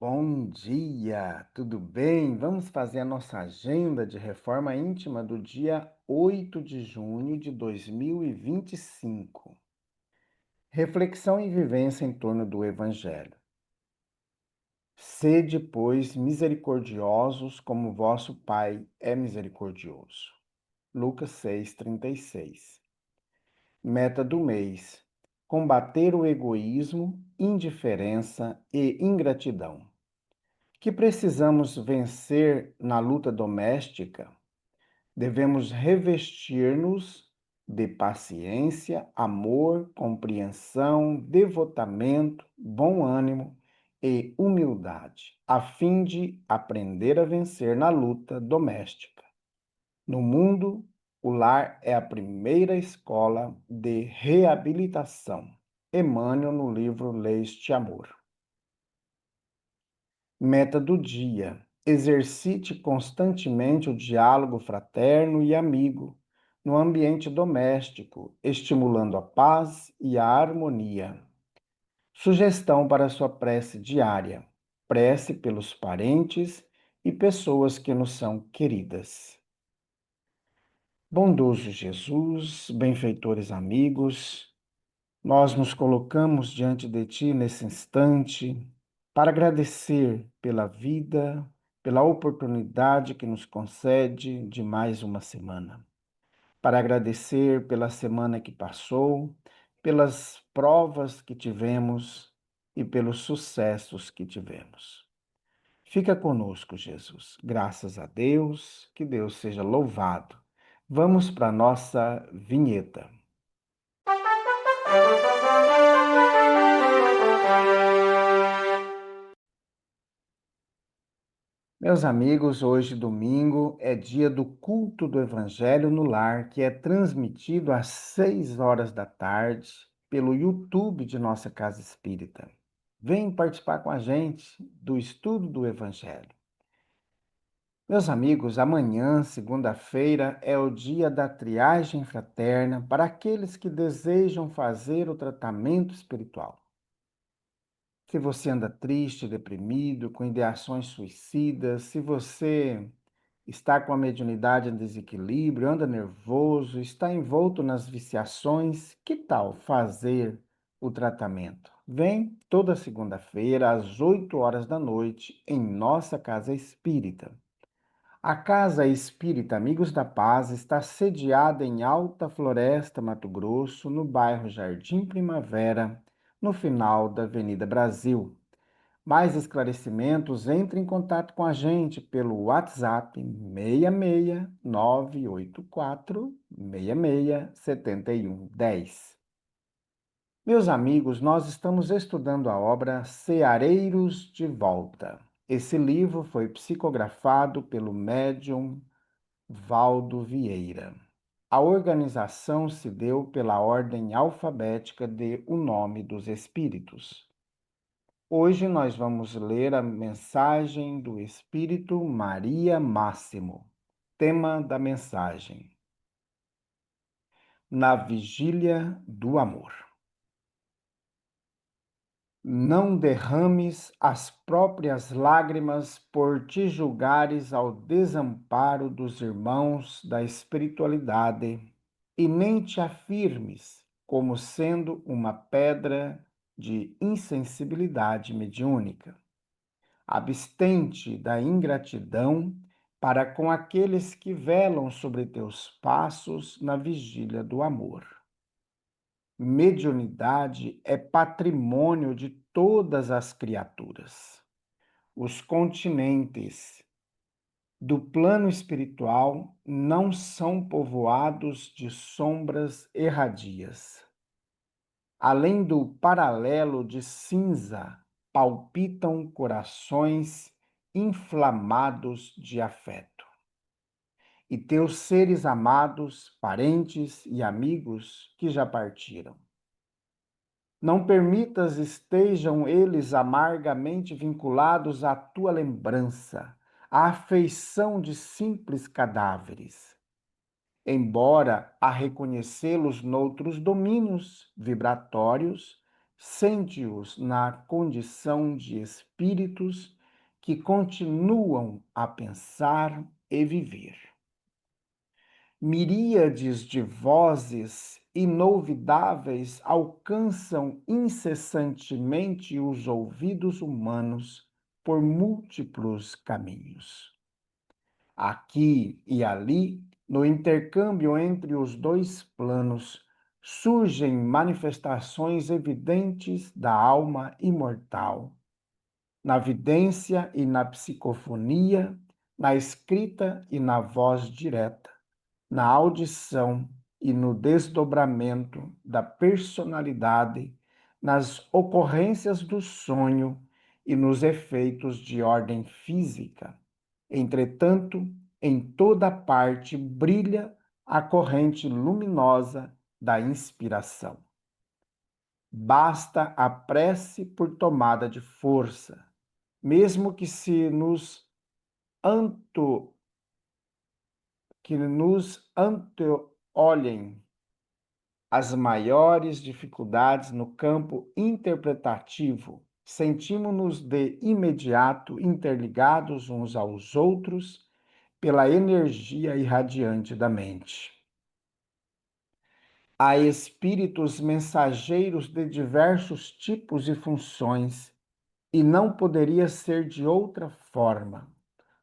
Bom dia, tudo bem? Vamos fazer a nossa agenda de reforma íntima do dia 8 de junho de 2025. Reflexão e vivência em torno do Evangelho. Sede, pois, misericordiosos, como vosso Pai é misericordioso. Lucas 6:36. Meta do mês: combater o egoísmo, indiferença e ingratidão. Que precisamos vencer na luta doméstica, devemos revestir-nos de paciência, amor, compreensão, devotamento, bom ânimo e humildade, a fim de aprender a vencer na luta doméstica. No mundo, o lar é a primeira escola de reabilitação. Emmanuel, no livro Leis de Amor. Meta do dia: exercite constantemente o diálogo fraterno e amigo no ambiente doméstico, estimulando a paz e a harmonia. Sugestão para sua prece diária: prece pelos parentes e pessoas que nos são queridas. Bondoso Jesus, benfeitores amigos, nós nos colocamos diante de Ti nesse instante para agradecer pela vida, pela oportunidade que nos concede de mais uma semana. Para agradecer pela semana que passou, pelas provas que tivemos e pelos sucessos que tivemos. Fica conosco, Jesus. Graças a Deus, que Deus seja louvado. Vamos para a nossa vinheta. Meus amigos, hoje, domingo, é dia do culto do Evangelho no Lar, que é transmitido às 6 horas da tarde pelo YouTube de nossa Casa Espírita. Vem participar com a gente do estudo do Evangelho. Meus amigos, amanhã, segunda-feira, é o dia da triagem fraterna para aqueles que desejam fazer o tratamento espiritual. Se você anda triste, deprimido, com ideações suicidas, se você está com a mediunidade em desequilíbrio, anda nervoso, está envolto nas viciações, que tal fazer o tratamento? Vem toda segunda-feira, às 8 horas da noite, em nossa Casa Espírita. A Casa Espírita Amigos da Paz está sediada em Alta Floresta, Mato Grosso, no bairro Jardim Primavera, no final da Avenida Brasil. Mais esclarecimentos, entre em contato com a gente pelo WhatsApp 66 984 66 7110. Meus amigos, nós estamos estudando a obra Ceareiros de Volta. Esse livro foi psicografado pelo médium Valdo Vieira. A organização se deu pela ordem alfabética de O Nome dos Espíritos. Hoje nós vamos ler a mensagem do Espírito Maria Máximo. Tema da mensagem: Na vigília do amor. Não derrames as próprias lágrimas por te julgares ao desamparo dos irmãos da espiritualidade, e nem te afirmes como sendo uma pedra de insensibilidade mediúnica. Abstente da ingratidão para com aqueles que velam sobre teus passos na vigília do amor. Mediunidade é patrimônio de todas as criaturas. Os continentes do plano espiritual não são povoados de sombras erradias. Além do paralelo de cinza, palpitam corações inflamados de afeto. E teus seres amados, parentes e amigos que já partiram. Não permitas estejam eles amargamente vinculados à tua lembrança, à afeição de simples cadáveres. Embora a reconhecê-los noutros domínios vibratórios, sente-os na condição de espíritos que continuam a pensar e viver. Miríades de vozes inolvidáveis alcançam incessantemente os ouvidos humanos por múltiplos caminhos. Aqui e ali, no intercâmbio entre os dois planos, surgem manifestações evidentes da alma imortal, na vidência e na psicofonia, na escrita e na voz direta, na audição e no desdobramento da personalidade, nas ocorrências do sonho e nos efeitos de ordem física. Entretanto, em toda parte brilha a corrente luminosa da inspiração. Basta a prece por tomada de força, mesmo que anto, nos anteolhem as maiores dificuldades no campo interpretativo, sentimos-nos de imediato interligados uns aos outros pela energia irradiante da mente. Há espíritos mensageiros de diversos tipos e funções, e não poderia ser de outra forma,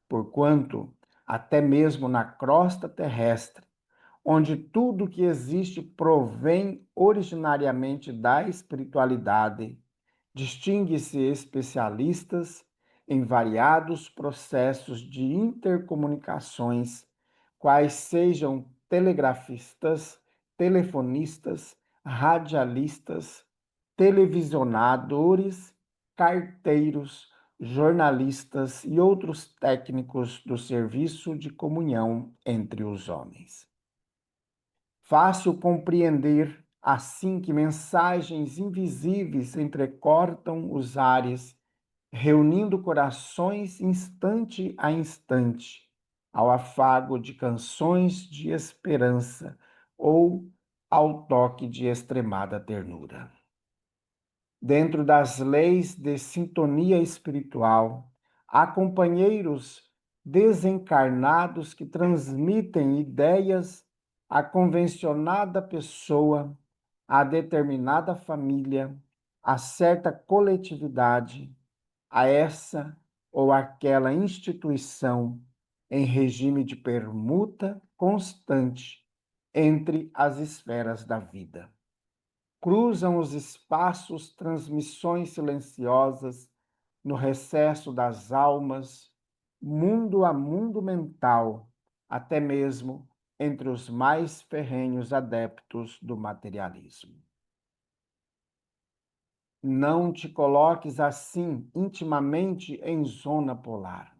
porquanto, até mesmo na crosta terrestre, onde tudo que existe provém originariamente da espiritualidade, distingue-se especialistas em variados processos de intercomunicações, quais sejam telegrafistas, telefonistas, radialistas, televisionadores, carteiros, jornalistas e outros técnicos do serviço de comunhão entre os homens. Fácil compreender, assim, que mensagens invisíveis entrecortam os ares, reunindo corações instante a instante, ao afago de canções de esperança ou ao toque de extremada ternura. Dentro das leis de sintonia espiritual, há companheiros desencarnados que transmitem ideias à convencionada pessoa, à determinada família, a certa coletividade, a essa ou aquela instituição em regime de permuta constante entre as esferas da vida. Cruzam os espaços transmissões silenciosas no recesso das almas, mundo a mundo mental, até mesmo entre os mais ferrenhos adeptos do materialismo. Não te coloques assim intimamente em zona polar.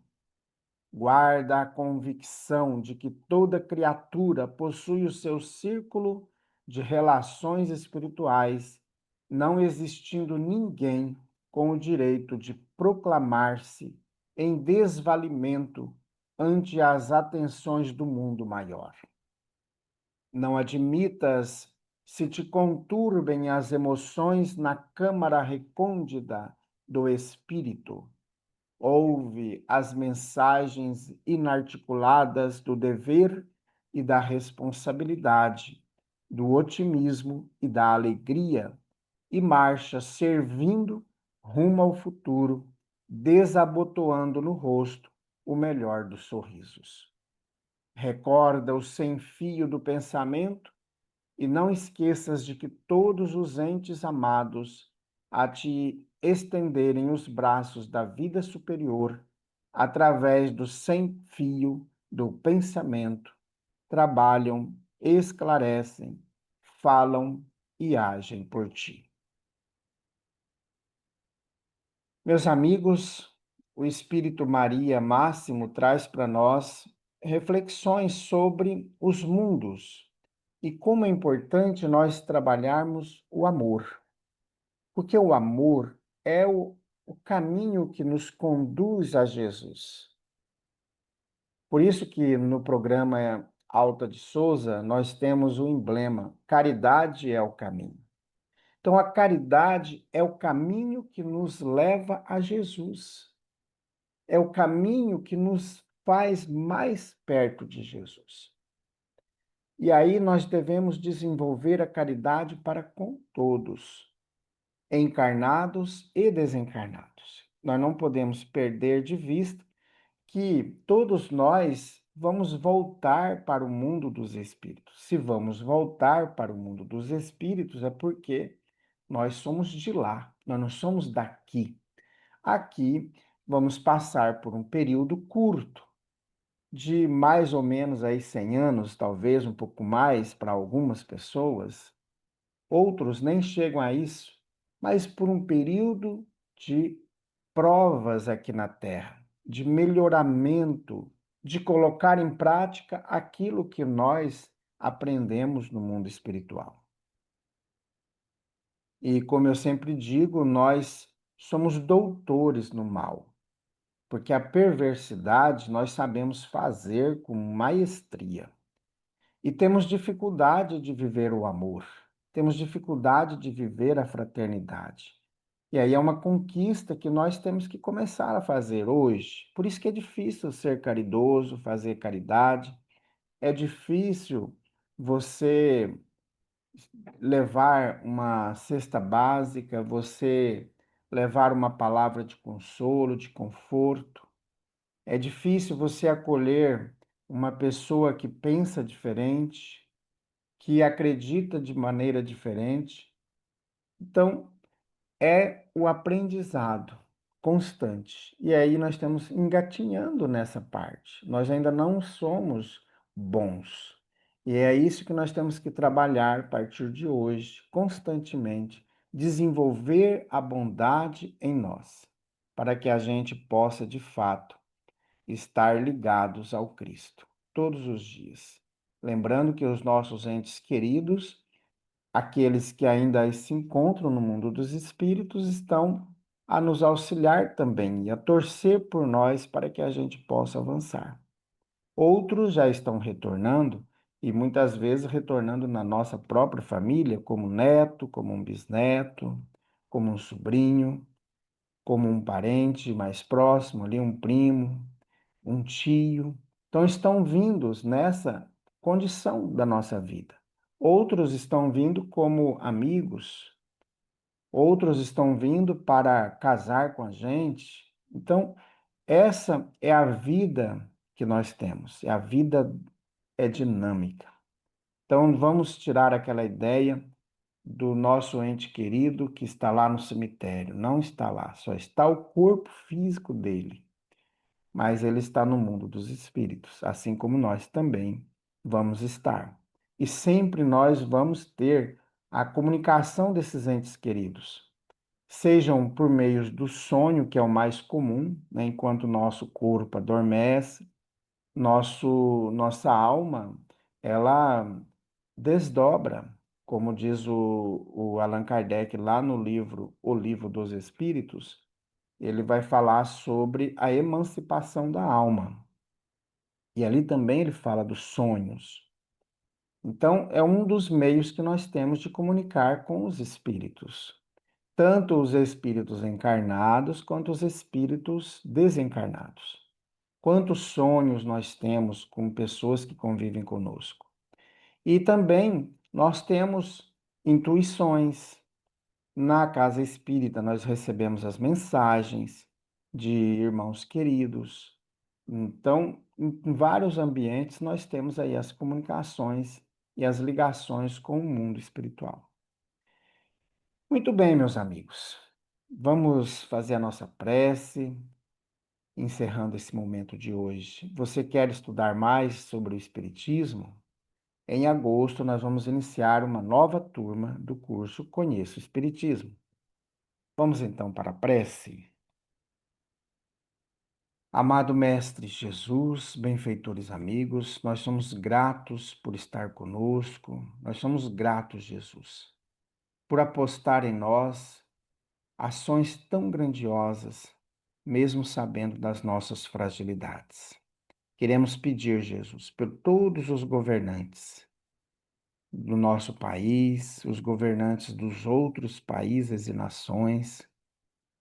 Guarda a convicção de que toda criatura possui o seu círculo de relações espirituais, não existindo ninguém com o direito de proclamar-se em desvalimento ante as atenções do mundo maior. Não admitas se te conturbem as emoções na câmara recôndita do espírito. Ouve as mensagens inarticuladas do dever e da responsabilidade, do otimismo e da alegria, e marcha servindo rumo ao futuro, desabotoando no rosto o melhor dos sorrisos. Recorda o sem-fio do pensamento e não esqueças de que todos os entes amados a te estenderem os braços da vida superior através do sem-fio do pensamento, trabalham, esclarecem, falam e agem por ti. Meus amigos, o Espírito Maria Máximo traz para nós reflexões sobre os mundos e como é importante nós trabalharmos o amor. Porque o amor é o caminho que nos conduz a Jesus. Por isso que no programa Alta de Souza nós temos o emblema: caridade é o caminho. Então, a caridade é o caminho que nos leva a Jesus. É o caminho que nos faz mais perto de Jesus. E aí nós devemos desenvolver a caridade para com todos, encarnados e desencarnados. Nós não podemos perder de vista que todos nós vamos voltar para o mundo dos espíritos. Se vamos voltar para o mundo dos espíritos, é porque nós somos de lá, nós não somos daqui. Aqui vamos passar por um período curto, de mais ou menos aí 100 anos, talvez um pouco mais para algumas pessoas, outros nem chegam a isso, mas por um período de provas aqui na Terra, de melhoramento, de colocar em prática aquilo que nós aprendemos no mundo espiritual. E como eu sempre digo, nós somos doutores no mal, porque a perversidade nós sabemos fazer com maestria. E temos dificuldade de viver o amor, temos dificuldade de viver a fraternidade. E aí é uma conquista que nós temos que começar a fazer hoje. Por isso que é difícil ser caridoso, fazer caridade. É difícil você levar uma cesta básica, você levar uma palavra de consolo, de conforto. É difícil você acolher uma pessoa que pensa diferente, que acredita de maneira diferente. Então, é o aprendizado constante. E aí nós estamos engatinhando nessa parte. Nós ainda não somos bons. E é isso que nós temos que trabalhar a partir de hoje, constantemente, desenvolver a bondade em nós, para que a gente possa, de fato, estar ligados ao Cristo todos os dias. Lembrando que os nossos entes queridos, aqueles que ainda se encontram no mundo dos espíritos, estão a nos auxiliar também e a torcer por nós para que a gente possa avançar. Outros já estão retornando e muitas vezes retornando na nossa própria família, como neto, como um bisneto, como um sobrinho, como um parente mais próximo, ali um primo, um tio. Então, estão vindos nessa condição da nossa vida. Outros estão vindo como amigos, outros estão vindo para casar com a gente. Então, essa é a vida que nós temos. A vida é dinâmica. Então, vamos tirar aquela ideia do nosso ente querido que está lá no cemitério. Não está lá, só está o corpo físico dele, mas ele está no mundo dos espíritos, assim como nós também vamos estar. E sempre nós vamos ter a comunicação desses entes queridos, sejam por meio do sonho, que é o mais comum, né? Enquanto nosso corpo adormece, nossa alma, ela desdobra, como diz o Allan Kardec lá no livro O Livro dos Espíritos, ele vai falar sobre a emancipação da alma. E ali também ele fala dos sonhos. Então, é um dos meios que nós temos de comunicar com os espíritos, tanto os espíritos encarnados quanto os espíritos desencarnados. Quantos sonhos nós temos com pessoas que convivem conosco. E também nós temos intuições. Na casa espírita, nós recebemos as mensagens de irmãos queridos. Então, em vários ambientes, nós temos aí as comunicações e as ligações com o mundo espiritual. Muito bem, meus amigos. Vamos fazer a nossa prece, encerrando esse momento de hoje. Você quer estudar mais sobre o Espiritismo? Em agosto, nós vamos iniciar uma nova turma do curso Conheça o Espiritismo. Vamos então para a prece. Amado Mestre Jesus, benfeitores amigos, nós somos gratos por estar conosco, nós somos gratos, Jesus, por apostar em nós ações tão grandiosas, mesmo sabendo das nossas fragilidades. Queremos pedir, Jesus, por todos os governantes do nosso país, os governantes dos outros países e nações,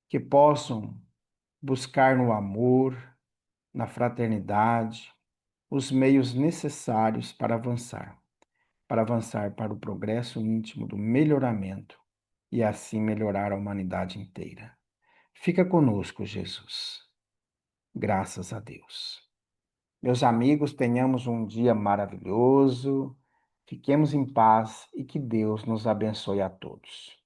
que possam buscar no amor, na fraternidade, os meios necessários para avançar para o progresso íntimo do melhoramento e assim melhorar a humanidade inteira. Fica conosco, Jesus. Graças a Deus. Meus amigos, tenhamos um dia maravilhoso, fiquemos em paz e que Deus nos abençoe a todos.